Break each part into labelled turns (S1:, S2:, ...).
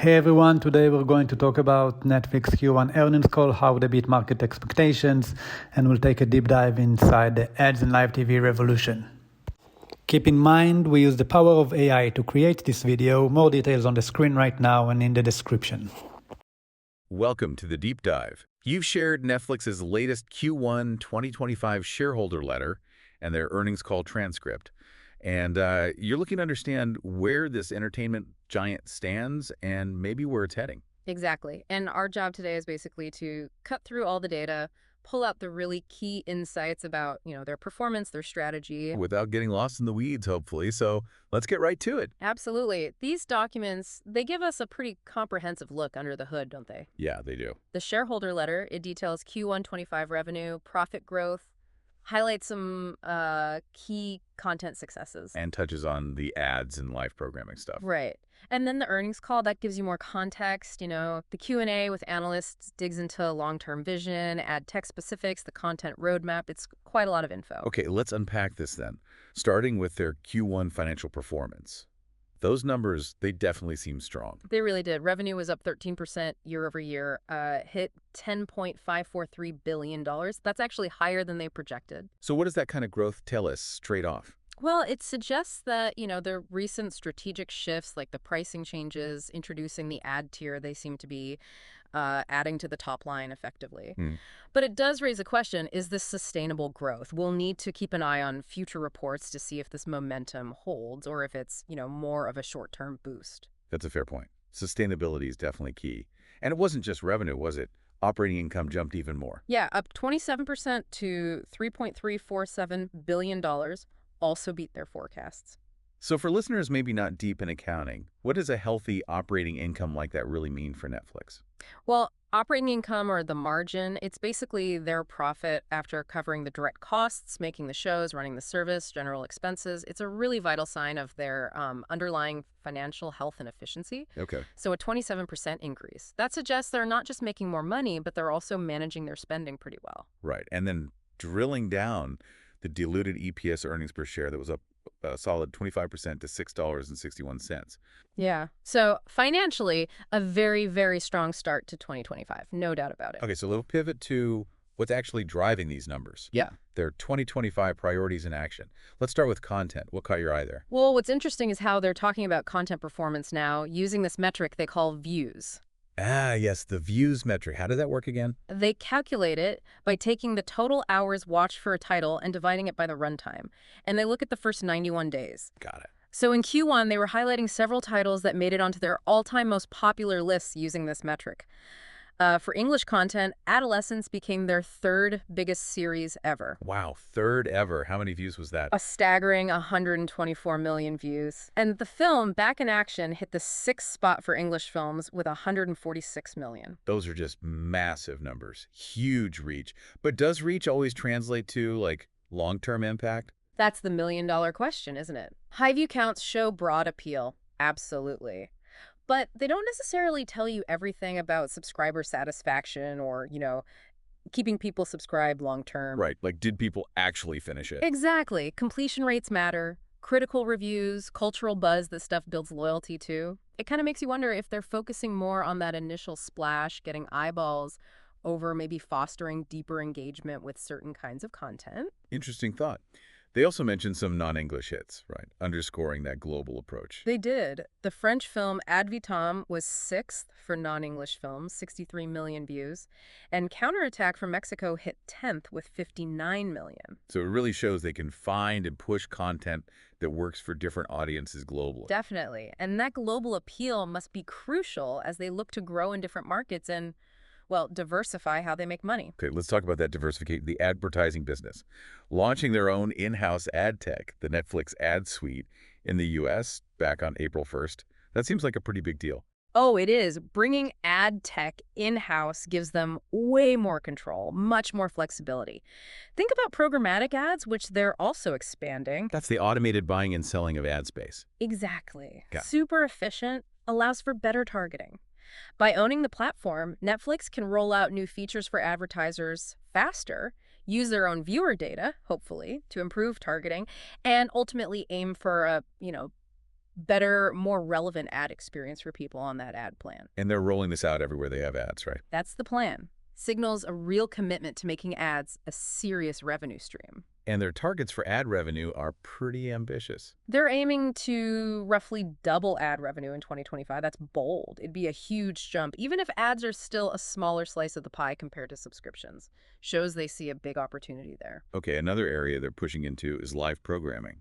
S1: Hey everyone, today we're going to talk about Netflix Q1 earnings call, how they beat market expectations, and we'll take a deep dive inside the ads and live TV revolution. Keep in mind, we use the power of AI to create this video. More details on the screen right now and in the description.
S2: Welcome to the deep dive. You've shared Netflix's latest Q1 2025 shareholder letter and their earnings call transcript. And you're looking to understand where this entertainment giant stands and maybe where it's heading.
S3: Exactly. And our job today is basically to cut through all the data, pull out the really key insights about, their performance, their strategy.
S2: Without getting lost in the weeds, hopefully. So let's get right to it.
S3: Absolutely. These documents, they give us a pretty comprehensive look under the hood, don't they?
S2: Yeah, they do.
S3: The shareholder letter, it details Q1 25 revenue, profit growth, highlights some key content successes.
S2: And touches on the ads and live programming stuff.
S3: Right. And then the earnings call, that gives you more context. The Q&A with analysts digs into long-term vision, ad tech specifics, the content roadmap. It's quite a lot of info.
S2: Okay, let's unpack this then, starting with their Q1 financial performance. Those numbers, they definitely seem strong.
S3: They really did. Revenue was up 13% year over year, hit $10.543 billion. That's actually higher than they projected.
S2: So what does that kind of growth tell us straight off?
S3: Well, it suggests that, the recent strategic shifts, like the pricing changes, introducing the ad tier, they seem to be adding to the top line effectively. But it does raise a question, is this sustainable growth? We'll need to keep an eye on future reports to see if this momentum holds or if it's, more of a short-term boost.
S2: That's a fair point. Sustainability is definitely key. And it wasn't just revenue, was it? Operating income jumped even more.
S3: Yeah, up 27% to $3.347 billion. Also beat their forecasts.
S2: So for listeners maybe not deep in accounting, what does a healthy operating income like that really mean for Netflix?
S3: Well, operating income, or the margin, it's basically their profit after covering the direct costs, making the shows, running the service, general expenses. It's a really vital sign of their underlying financial health and efficiency.
S2: Okay.
S3: So a 27% increase. That suggests they're not just making more money, but they're also managing their spending pretty well.
S2: Right. And then drilling down, the diluted EPS earnings per share that was up a solid 25% to $6.61.
S3: Yeah. So financially, a very, very strong start to 2025. No doubt about it.
S2: Okay, so we'll pivot to what's actually driving these numbers.
S3: Yeah.
S2: Their 2025 priorities in action. Let's start with content. What caught your eye there?
S3: Well, what's interesting is how they're talking about content performance now using this metric they call views.
S2: Ah, yes, the views metric. How did that work again?
S3: They calculate it by taking the total hours watched for a title and dividing it by the runtime. And they look at the first 91 days.
S2: Got it.
S3: So in Q1, they were highlighting several titles that made it onto their all-time most popular lists using this metric. For English content, Adolescence became their third biggest series ever.
S2: Wow, third ever. How many views was that?
S3: A staggering 124 million views. And the film, Back in Action, hit the sixth spot for English films with 146 million.
S2: Those are just massive numbers. Huge reach. But does reach always translate to, long-term impact?
S3: That's the million-dollar question, isn't it? High view counts show broad appeal. Absolutely. But they don't necessarily tell you everything about subscriber satisfaction or, keeping people subscribed long-term.
S2: Right, did people actually finish it?
S3: Exactly. Completion rates matter. Critical reviews, cultural buzz, that stuff builds loyalty too. It kind of makes you wonder if they're focusing more on that initial splash, getting eyeballs, over maybe fostering deeper engagement with certain kinds of content.
S2: Interesting thought. They also mentioned some non-English hits, right, underscoring that global approach.
S3: They did. The French film Ad Vitam was sixth for non-English films, 63 million views, and Counterattack from Mexico hit 10th with 59 million.
S2: So it really shows they can find and push content that works for different audiences globally.
S3: Definitely. And that global appeal must be crucial as they look to grow in different markets and, diversify how they make money.
S2: Okay, let's talk about that diversification, the advertising business. Launching their own in-house ad tech, the Netflix ad suite in the U.S. back on April 1st. That seems like a pretty big deal.
S3: Oh, it is. Bringing ad tech in-house gives them way more control, much more flexibility. Think about programmatic ads, which they're also expanding.
S2: That's the automated buying and selling of ad space.
S3: Exactly.
S2: Got it.
S3: Super efficient, allows for better targeting. By owning the platform, Netflix can roll out new features for advertisers faster, use their own viewer data, hopefully, to improve targeting, and ultimately aim for a, better, more relevant ad experience for people on that ad plan.
S2: And they're rolling this out everywhere they have ads, right?
S3: That's the plan. Signals a real commitment to making ads a serious revenue stream.
S2: And their targets for ad revenue are pretty ambitious.
S3: They're aiming to roughly double ad revenue in 2025. That's bold. It'd be a huge jump, even if ads are still a smaller slice of the pie compared to subscriptions. Shows they see a big opportunity there.
S2: Okay, another area they're pushing into is live programming.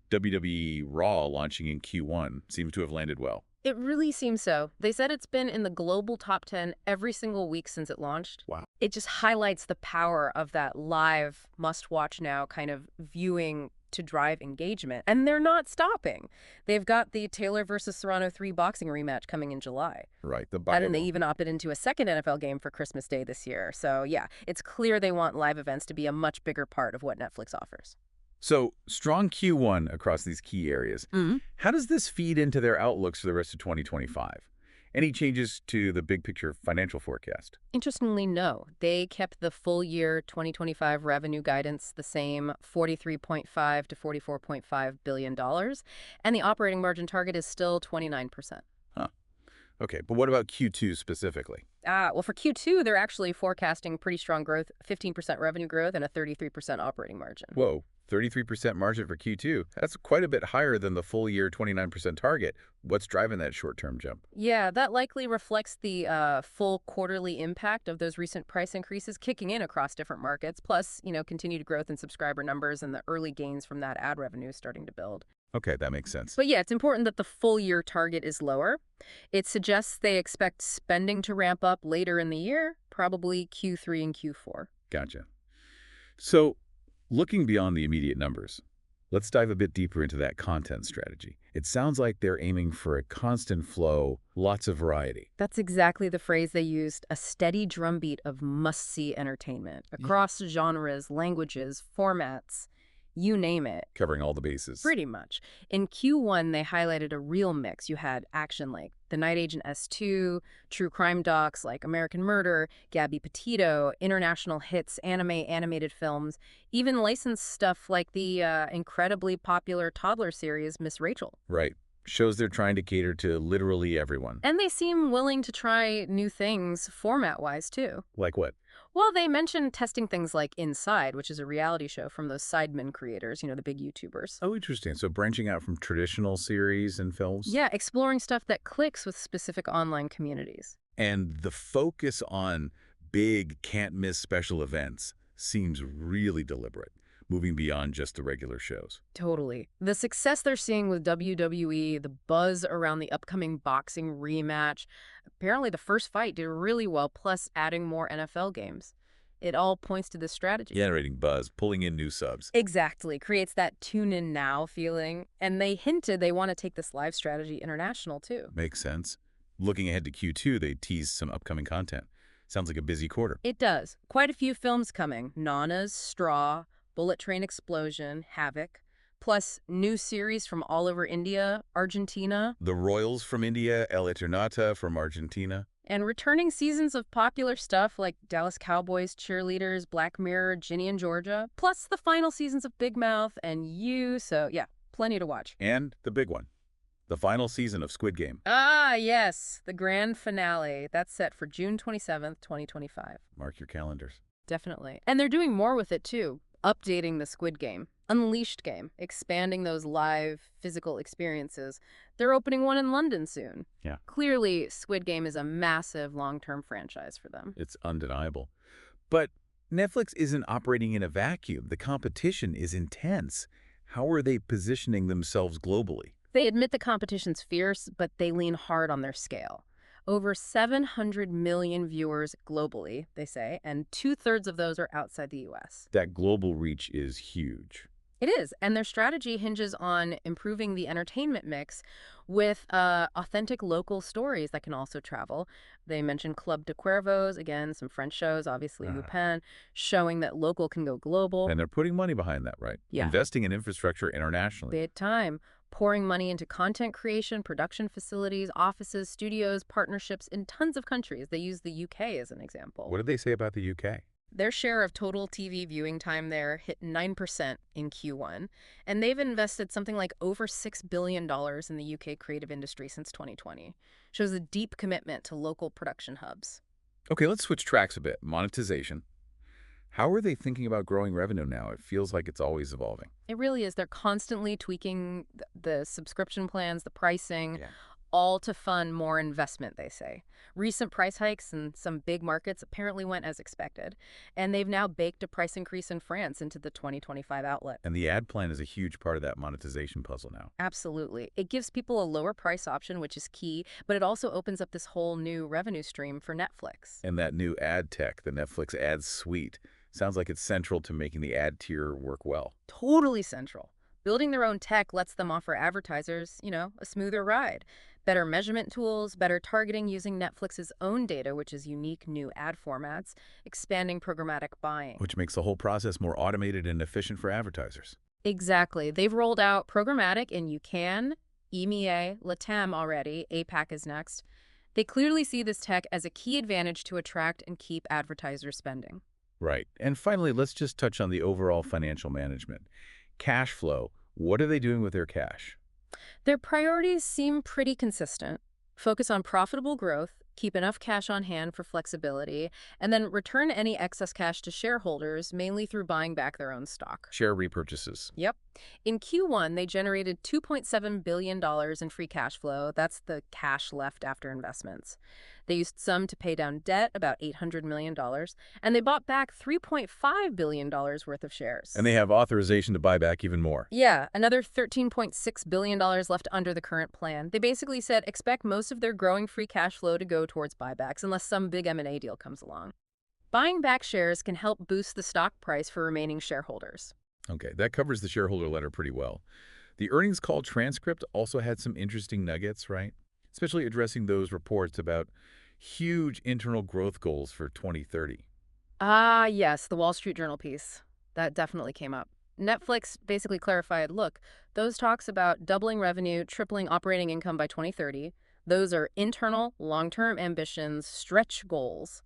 S2: WWE RAW launching in Q1 seems to have landed well.
S3: It really seems so. They said it's been in the global top 10 every single week since it launched.
S2: Wow.
S3: It just highlights the power of that live, must-watch now kind of viewing to drive engagement. And they're not stopping. They've got the Taylor versus Serrano 3 boxing rematch coming in July.
S2: Right, the
S3: And then they
S2: Bible.
S3: even opted into a second NFL game for Christmas Day this year. So yeah, it's clear they want live events to be a much bigger part of what Netflix offers.
S2: So, strong Q1 across these key areas. How does this feed into their outlooks for the rest of 2025? Any changes to the big picture financial forecast?
S3: Interestingly, no. They kept the full year 2025 revenue guidance the same, $43.5 to $44.5 billion, and the operating margin target is still 29%.
S2: Huh. Okay, but what about Q2 specifically?
S3: Well, for Q2, they're actually forecasting pretty strong growth, 15% revenue growth and a 33% operating margin.
S2: Whoa, 33% margin for Q2. That's quite a bit higher than the full year 29% target. What's driving that short-term jump?
S3: Yeah, that likely reflects the full quarterly impact of those recent price increases kicking in across different markets, plus, continued growth in subscriber numbers and the early gains from that ad revenue starting to build.
S2: Okay, that makes sense.
S3: But yeah, it's important that the full year target is lower. It suggests they expect spending to ramp up later in the year, probably Q3 and Q4.
S2: Gotcha. So, looking beyond the immediate numbers, let's dive a bit deeper into that content strategy. It sounds like they're aiming for a constant flow, lots of variety.
S3: That's exactly the phrase they used, a steady drumbeat of must-see entertainment across genres, languages, formats. You name it.
S2: Covering all the bases.
S3: Pretty much. In Q1, they highlighted a real mix. You had action like The Night Agent S2, true crime docs like American Murder, Gabby Petito, international hits, animated films, even licensed stuff like the incredibly popular toddler series Miss Rachel.
S2: Right. Shows they're trying to cater to literally everyone.
S3: And they seem willing to try new things format-wise, too.
S2: Like what?
S3: Well, they mentioned testing things like Inside, which is a reality show from those Sidemen creators, the big YouTubers.
S2: Oh, interesting. So branching out from traditional series and films?
S3: Yeah, exploring stuff that clicks with specific online communities.
S2: And the focus on big, can't-miss special events seems really deliberate, moving beyond just the regular shows.
S3: Totally. The success they're seeing with WWE, the buzz around the upcoming boxing rematch, apparently the first fight did really well, plus adding more NFL games. It all points to this strategy.
S2: Generating buzz, pulling in new subs.
S3: Exactly. Creates that tune-in now feeling. And they hinted they want to take this live strategy international, too.
S2: Makes sense. Looking ahead to Q2, they teased some upcoming content. Sounds like a busy quarter.
S3: It does. Quite a few films coming. Nana's, Straw, Bullet Train Explosion, Havoc, plus new series from all over India, Argentina.
S2: The Royals from India, El Eternata from Argentina.
S3: And returning seasons of popular stuff like Dallas Cowboys, Cheerleaders, Black Mirror, Ginny and Georgia, plus the final seasons of Big Mouth and You, so yeah, plenty to watch.
S2: And the big one, the final season of Squid Game.
S3: Ah, yes, the grand finale. That's set for June 27th, 2025.
S2: Mark your calendars.
S3: Definitely. And they're doing more with it, too. Updating the Squid Game, Unleashed game, expanding those live physical experiences. They're opening one in London soon.
S2: Yeah.
S3: Clearly, Squid Game is a massive long-term franchise for them.
S2: It's undeniable. But Netflix isn't operating in a vacuum. The competition is intense. How are they positioning themselves globally?
S3: They admit the competition's fierce, but they lean hard on their scale. Over 700 million viewers globally, they say, and 2/3 of those are outside the U.S.
S2: That global reach is huge.
S3: It is, and their strategy hinges on improving the entertainment mix with authentic local stories that can also travel. They mentioned Club de Cuervos, again, some French shows, obviously Lupin, showing that local can go global.
S2: And they're putting money behind that, right?
S3: Yeah.
S2: Investing in infrastructure internationally.
S3: Big time. Pouring money into content creation, production facilities, offices, studios, partnerships in tons of countries. They use the UK as an example.
S2: What did they say about the UK?
S3: Their share of total TV viewing time there hit 9% in Q1, and they've invested something like over $6 billion in the UK creative industry since 2020. Shows a deep commitment to local production hubs.
S2: Okay, let's switch tracks a bit. Monetization. How are they thinking about growing revenue now? It feels like it's always evolving.
S3: It really is. They're constantly tweaking the subscription plans, the pricing,
S2: Yeah.
S3: all to fund more investment, they say. Recent price hikes in some big markets apparently went as expected, and they've now baked a price increase in France into the 2025 outlet.
S2: And the ad plan is a huge part of that monetization puzzle now.
S3: Absolutely. It gives people a lower price option, which is key, but it also opens up this whole new revenue stream for Netflix.
S2: And that new ad tech, the Netflix ad suite, sounds like it's central to making the ad tier work well.
S3: Totally central. Building their own tech lets them offer advertisers, a smoother ride. Better measurement tools, better targeting using Netflix's own data, which is unique new ad formats, expanding programmatic buying.
S2: Which makes the whole process more automated and efficient for advertisers.
S3: Exactly. They've rolled out programmatic in UCAN, EMEA, LATAM already, APAC is next. They clearly see this tech as a key advantage to attract and keep advertisers spending.
S2: Right. And finally, let's just touch on the overall financial management. Cash flow. What are they doing with their cash?
S3: Their priorities seem pretty consistent. Focus on profitable growth, keep enough cash on hand for flexibility, and then return any excess cash to shareholders, mainly through buying back their own stock.
S2: Share repurchases.
S3: Yep. In Q1, they generated $2.7 billion in free cash flow. That's the cash left after investments. They used some to pay down debt, about $800 million, and they bought back $3.5 billion worth of shares.
S2: And they have authorization to buy back even more.
S3: Yeah, another $13.6 billion left under the current plan. They basically said expect most of their growing free cash flow to go towards buybacks unless some big M&A deal comes along. Buying back shares can help boost the stock price for remaining shareholders.
S2: Okay, that covers the shareholder letter pretty well. The earnings call transcript also had some interesting nuggets, right? Especially addressing those reports about huge internal growth goals for 2030.
S3: Ah, yes, the Wall Street Journal piece. That definitely came up. Netflix basically clarified, look, those talks about doubling revenue, tripling operating income by 2030, those are internal, long-term ambitions, stretch goals,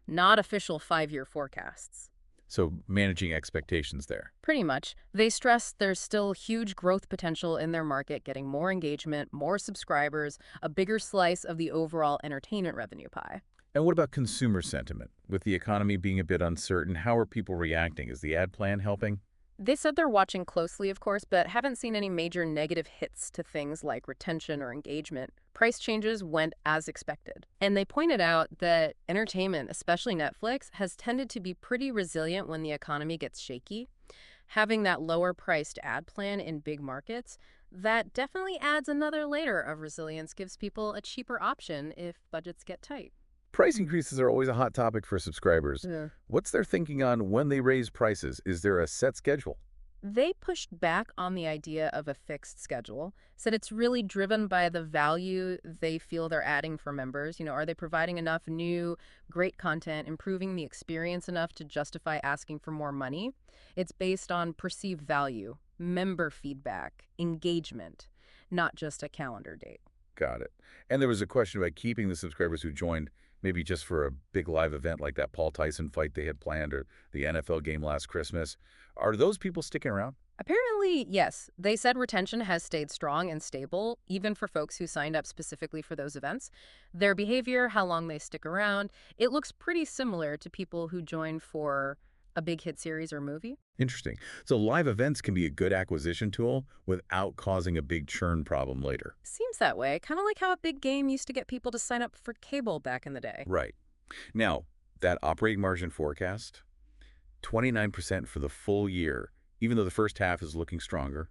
S3: not official 5-year forecasts.
S2: So managing expectations there.
S3: Pretty much. They stress there's still huge growth potential in their market, getting more engagement, more subscribers, a bigger slice of the overall entertainment revenue pie.
S2: And what about consumer sentiment? With the economy being a bit uncertain, how are people reacting? Is the ad plan helping?
S3: They said they're watching closely, of course, but haven't seen any major negative hits to things like retention or engagement. Price changes went as expected. And they pointed out that entertainment, especially Netflix, has tended to be pretty resilient when the economy gets shaky. Having that lower-priced ad plan in big markets, that definitely adds another layer of resilience, gives people a cheaper option if budgets get tight.
S2: Price increases are always a hot topic for subscribers.
S3: Yeah.
S2: What's their thinking on when they raise prices? Is there a set schedule?
S3: They pushed back on the idea of a fixed schedule, said it's really driven by the value they feel they're adding for members. Are they providing enough new, great content, improving the experience enough to justify asking for more money? It's based on perceived value, member feedback, engagement, not just a calendar date.
S2: Got it. And there was a question about keeping the subscribers who joined maybe just for a big live event like that Paul Tyson fight they had planned or the NFL game last Christmas. Are those people sticking around?
S3: Apparently, yes. They said retention has stayed strong and stable, even for folks who signed up specifically for those events. Their behavior, how long they stick around, it looks pretty similar to people who join for a big hit series or movie.
S2: Interesting. So live events can be a good acquisition tool without causing a big churn problem later.
S3: Seems that way, kind of like how a big game used to get people to sign up for cable back in the day.
S2: Right. Now, that operating margin forecast, 29% for the full year, even though the first half is looking stronger.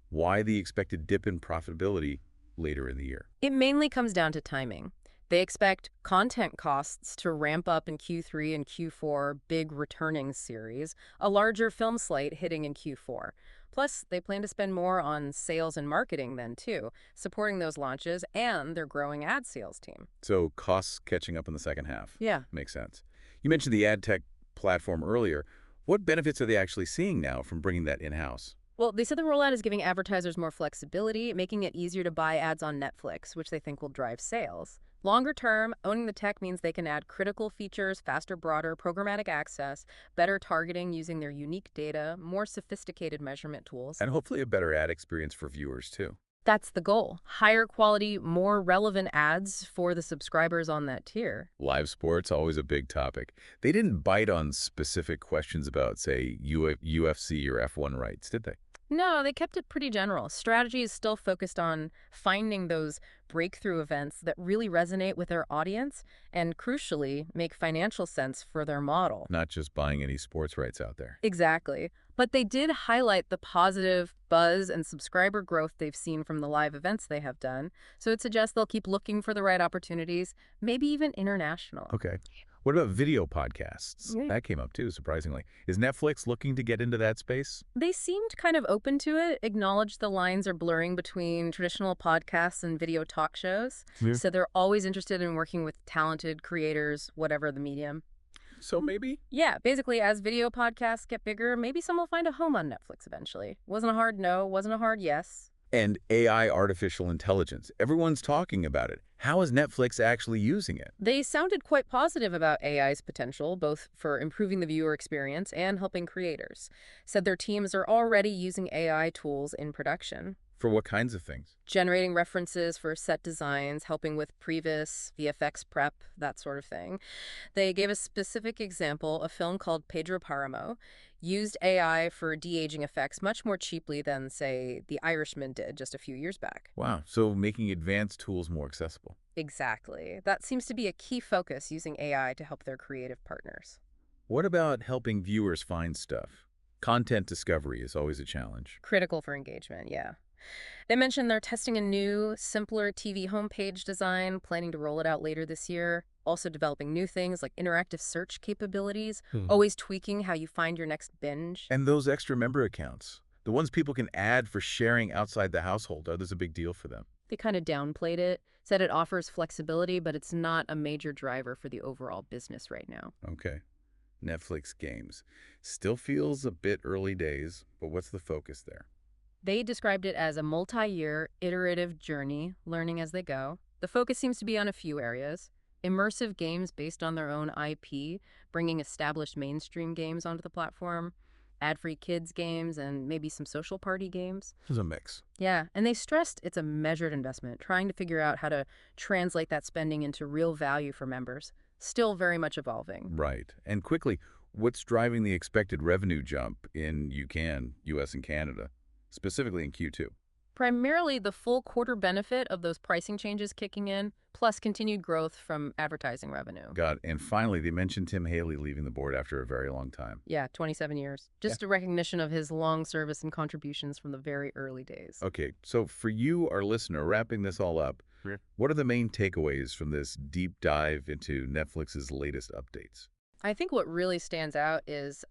S2: Why the expected dip in profitability later in the year?
S3: It mainly comes down to timing. They expect content costs to ramp up in Q3 and Q4, big returning series, a larger film slate hitting in Q4. Plus, they plan to spend more on sales and marketing then, too, supporting those launches and their growing ad sales team.
S2: So costs catching up in the second half.
S3: Yeah.
S2: Makes sense. You mentioned the ad tech platform earlier. What benefits are they actually seeing now from bringing that in-house?
S3: Well, they said the rollout is giving advertisers more flexibility, making it easier to buy ads on Netflix, which they think will drive sales. Longer term, owning the tech means they can add critical features, faster, broader programmatic access, better targeting using their unique data, more sophisticated measurement tools.
S2: And hopefully a better ad experience for viewers, too.
S3: That's the goal. Higher quality, more relevant ads for the subscribers on that tier.
S2: Live sports, always a big topic. They didn't bite on specific questions about, say, UFC or F1 rights, did they?
S3: No, they kept it pretty general. Strategy is still focused on finding those breakthrough events that really resonate with their audience and, crucially, make financial sense for their model.
S2: Not just buying any sports rights out there.
S3: Exactly. But they did highlight the positive buzz and subscriber growth they've seen from the live events they have done. So it suggests they'll keep looking for the right opportunities, maybe even international.
S2: Okay. What about video podcasts?
S3: Yeah.
S2: That came up too, surprisingly. Is Netflix looking to get into that space?
S3: They seemed kind of open to it, acknowledged the lines are blurring between traditional podcasts and video talk shows.
S2: Yeah.
S3: So they're always interested in working with talented creators, whatever the medium.
S2: So maybe?
S3: Yeah, basically, as video podcasts get bigger, maybe some will find a home on Netflix eventually. Wasn't a hard no, wasn't a hard yes.
S2: And AI, artificial intelligence. Everyone's talking about it. How is Netflix actually using it?
S3: They sounded quite positive about AI's potential, both for improving the viewer experience and helping creators. Said their teams are already using AI tools in production.
S2: For what kinds of things?
S3: Generating references for set designs, helping with previs, VFX prep, that sort of thing. They gave a specific example, a film called Pedro Paramo, used AI for de-aging effects much more cheaply than, say, The Irishman did just a few years back.
S2: Wow, so making advanced tools more accessible.
S3: Exactly. That seems to be a key focus, using AI to help their creative partners.
S2: What about helping viewers find stuff? Content discovery is always a challenge.
S3: Critical for engagement, yeah. They mentioned they're testing a new, simpler TV homepage design, planning to roll it out later this year. Also developing new things like interactive search capabilities, always tweaking how you find your next binge.
S2: And those extra member accounts, the ones people can add for sharing outside the household, are those a big deal for them?
S3: They kind of downplayed it, said it offers flexibility, but it's not a major driver for the overall business right now.
S2: Okay. Netflix games. Still feels a bit early days, but what's the focus there?
S3: They described it as a multi-year, iterative journey, learning as they go. The focus seems to be on a few areas. Immersive games based on their own IP, bringing established mainstream games onto the platform, ad-free kids games, and maybe some social party games.
S2: There's a mix.
S3: Yeah, and they stressed it's a measured investment, trying to figure out how to translate that spending into real value for members. Still very much evolving.
S2: Right. And quickly, what's driving the expected revenue jump in US and Canada, specifically in Q2?
S3: Primarily the full quarter benefit of those pricing changes kicking in, plus continued growth from advertising revenue.
S2: Got it. And finally, they mentioned Tim Haley leaving the board after a very long time.
S3: Yeah, 27 years. Just a recognition of his long service and contributions from the very early days.
S2: Okay, so for you, our listener, wrapping this all up, what are the main takeaways from this deep dive into Netflix's latest updates?
S3: I think what really stands out is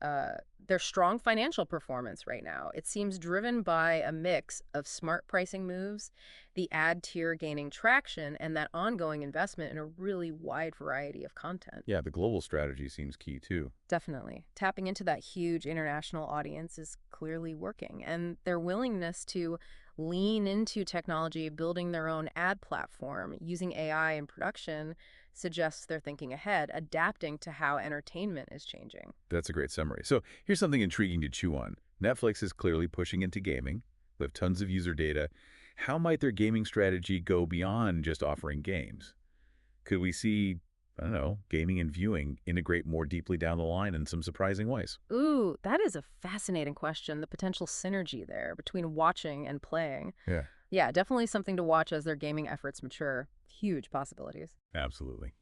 S3: their strong financial performance right now. It seems driven by a mix of smart pricing moves, the ad tier gaining traction, and that ongoing investment in a really wide variety of content.
S2: Yeah, the global strategy seems key too.
S3: Definitely. Tapping into that huge international audience is clearly working, and their willingness to lean into technology, building their own ad platform, using AI in production, suggests they're thinking ahead, adapting to how entertainment is changing.
S2: That's a great summary. So here's something intriguing to chew on. Netflix is clearly pushing into gaming. They have tons of user data. How might their gaming strategy go beyond just offering games? Could we see, I don't know, gaming and viewing integrate more deeply down the line in some surprising ways?
S3: Ooh, that is a fascinating question, the potential synergy there between watching and playing.
S2: Yeah.
S3: Yeah, definitely something to watch as their gaming efforts mature. Huge possibilities.
S2: Absolutely.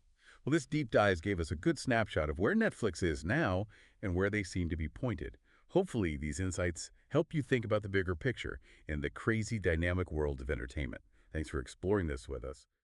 S2: Well, this deep dive gave us a good snapshot of where Netflix is now and where they seem to be pointed. Hopefully, these insights help you think about the bigger picture in the crazy dynamic world of entertainment. Thanks for exploring this with us.